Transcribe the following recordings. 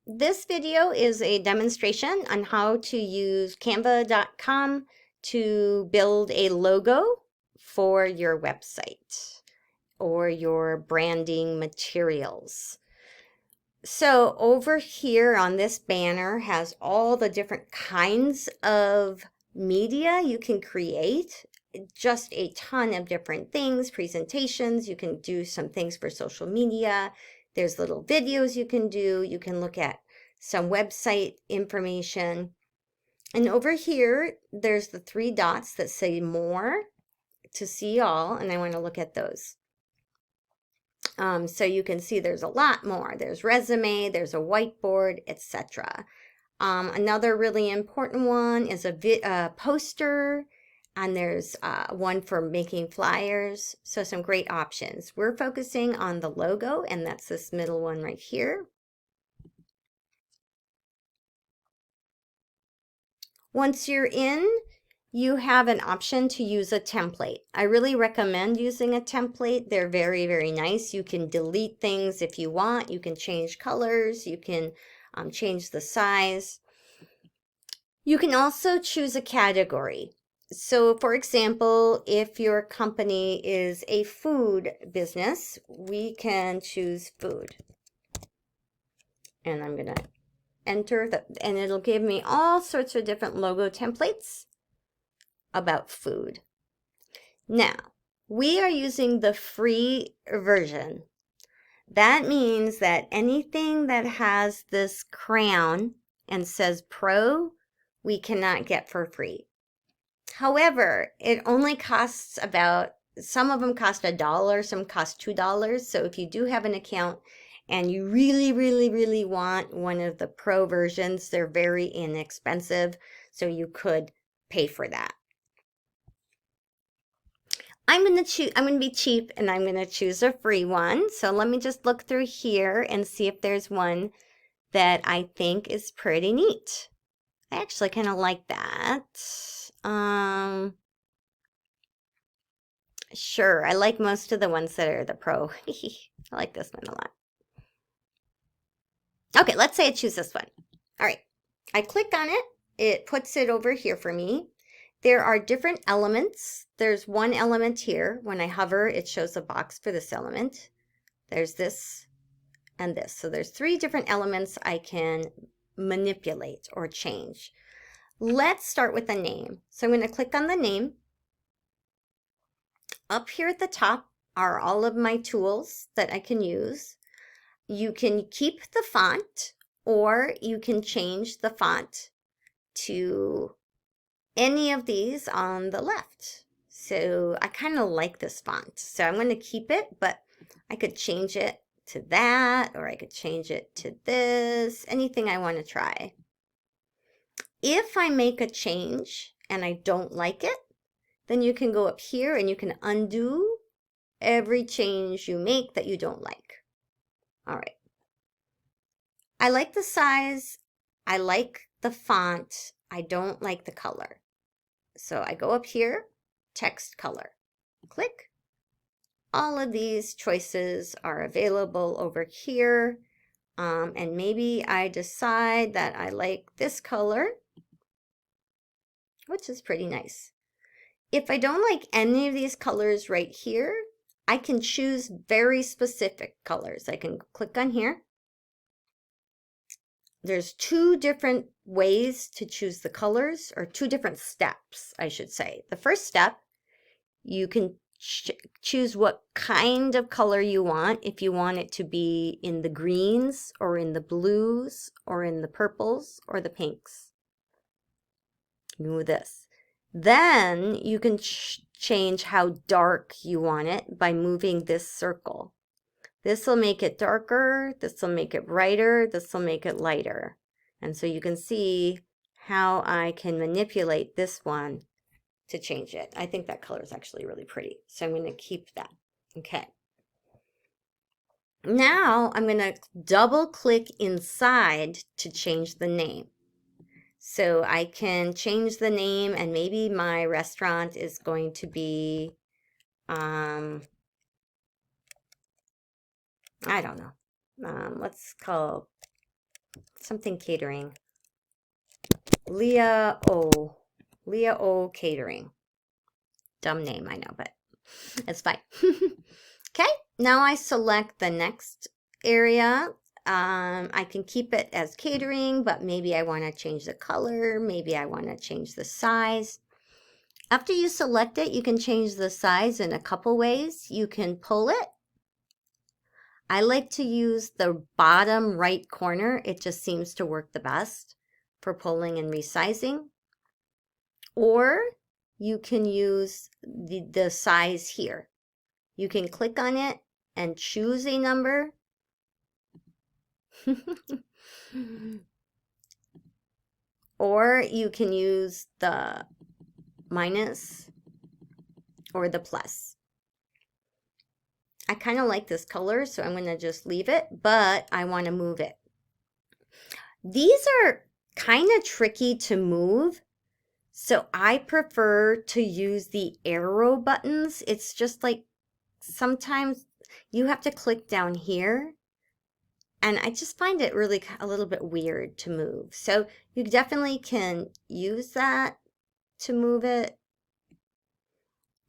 This video is a demonstration on how to use canva.com to build a logo for your website or your branding materials. So over here on this banner has all the different kinds of media you can create. Just a ton of different things, presentations. You can do some things for social media. There's little videos you can do. You can look at some website information. And over here, there's the three dots that say more to see all, and I want to look at those. So you can see there's a lot more. There's resume, there's a whiteboard, etc. Another really important one is a poster, and there's one for making flyers. So some great options. We're focusing on the logo, and that's this middle one right here. Once you're in, you have an option to use a template. I really recommend using a template. They're very, very nice. You can delete things if you want. You can change colors. You can change the size. You can also choose a category. So for example, if your company is a food business, we can choose food. And I'm going to enter that, and it'll give me all sorts of different logo templates about food. Now, we are using the free version. That means that anything that has this crown and says pro, we cannot get for free. However, it only costs about, some of them cost $1, some cost $2. So if you do have an account and you really, really, really want one of the pro versions, they're very inexpensive. So you could pay for that. I'm going to be cheap, and I'm going to choose a free one. So let me just look through here and see if there's one that I think is pretty neat. I actually kind of like that. Sure, I like most of the ones that are the pro. I like this one a lot. Okay, let's say I choose this one. All right, I click on it. It puts it over here for me. There are different elements. There's one element here. When I hover, it shows a box for this element. There's this and this. So there's three different elements I can manipulate or change. Let's start with the name. So I'm going to click on the name. Up here at the top are all of my tools that I can use. You can keep the font, or you can change the font to any of these on the left. So I kind of like this font. So I'm going to keep it, but I could change it to that, or I could change it to this, anything I want to try. If I make a change and I don't like it, then you can go up here and you can undo every change you make that you don't like. All right. I like the size. I like the font. I don't like the color. So I go up here, text color, click. All of these choices are available over here. And maybe I decide that I like this color, which is pretty nice. If I don't like any of these colors right here, I can choose very specific colors. I can click on here. There's two different ways to choose the colors, or two different steps, I should say. The first step, you can choose what kind of color you want. If you want it to be in the greens, or in the blues, or in the purples, or the pinks. Move this. Then you can change how dark you want it by moving this circle. This will make it darker, this will make it brighter, this will make it lighter. And so you can see how I can manipulate this one to change it. I think that color is actually really pretty. So I'm going to keep that. Okay. Now I'm going to double click inside to change the name. So I can change the name, and maybe my restaurant is going to be, I don't know. Let's call something catering. Leah O Catering. Dumb name, I know, but it's fine. Okay, now I select the next area. I can keep it as catering, but maybe I want to change the color. Maybe I want to change the size. After you select it, you can change the size in a couple ways. You can pull it. I like to use the bottom right corner. It just seems to work the best for pulling and resizing. Or you can use the size here. You can click on it and choose a number. Or you can use the minus or the plus. I kind of like this color, so I'm going to just leave it, but I want to move it. These are kind of tricky to move, so I prefer to use the arrow buttons. It's just like sometimes you have to click down here, and I just find it really a little bit weird to move. So you definitely can use that to move it,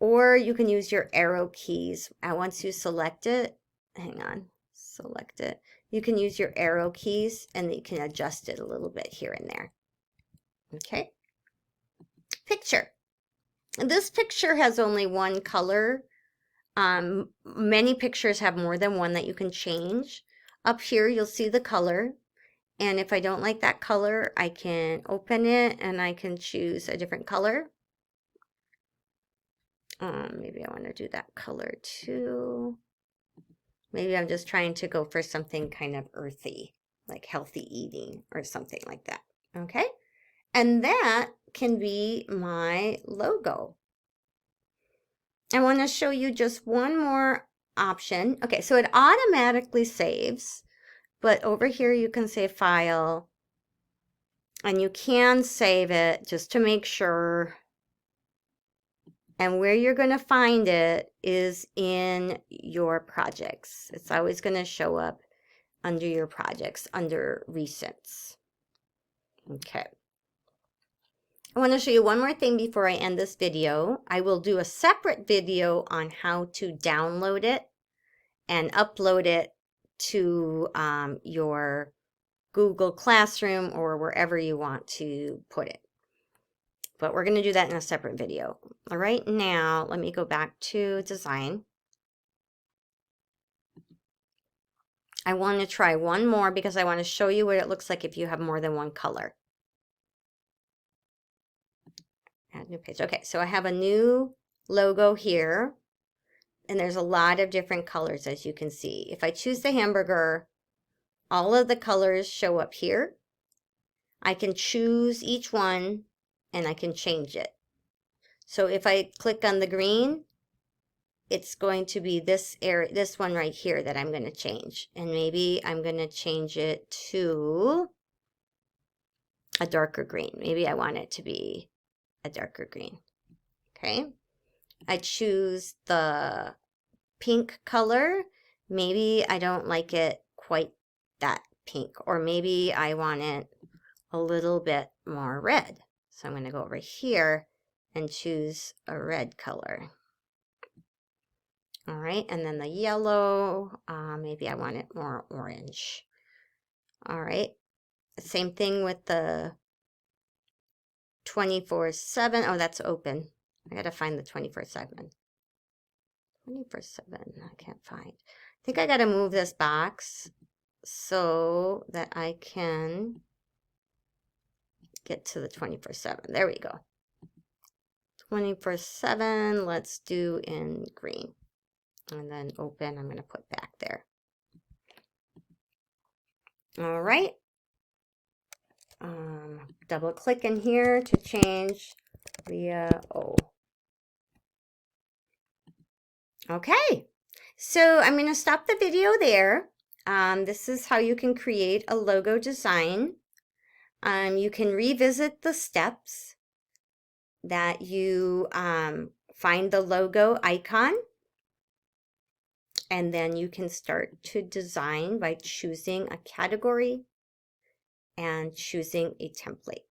or you can use your arrow keys. Once you select it, hang on, select it. You can use your arrow keys and you can adjust it a little bit here and there. Okay. Picture. This picture has only one color. Many pictures have more than one that you can change. Up here, you'll see the color. And if I don't like that color, I can open it and I can choose a different color. Maybe I want to do that color too. Maybe I'm just trying to go for something kind of earthy, like healthy eating or something like that. Okay. And that can be my logo. I want to show you just one more option. Okay, so it automatically saves, but over here you can say file, and you can save it just to make sure. And where you're going to find it is in your projects. It's always going to show up under your projects, under recents. Okay. I want to show you one more thing before I end this video. I will do a separate video on how to download it and upload it to your Google Classroom or wherever you want to put it. But we're going to do that in a separate video. All right, now let me go back to design. I want to try one more because I want to show you what it looks like if you have more than one color. Add new page. Okay, so I have a new logo here, and there's a lot of different colors, as you can see. If I choose the hamburger, all of the colors show up here. I can choose each one, and I can change it. So if I click on the green, it's going to be this area, this one right here that I'm going to change. And maybe I'm going to change it to a darker green. Maybe I want it to be a darker green. Okay. I choose the pink color. Maybe I don't like it quite that pink, or maybe I want it a little bit more red. So I'm going to go over here and choose a red color. All right, and then the yellow, maybe I want it more orange. All right, same thing with the 24/7. Oh, that's open. I gotta find the 24/7. 24/7, I can't find. I think I gotta move this box so that I can get to the 24/7. There we go. 24/7, let's do in green. And then open, I'm going to put back there. All right. Double click in here to change Leah O. Okay. So I'm going to stop the video there. This is how you can create a logo design. You can revisit the steps that you find the logo icon. And then you can start to design by choosing a category and choosing a template.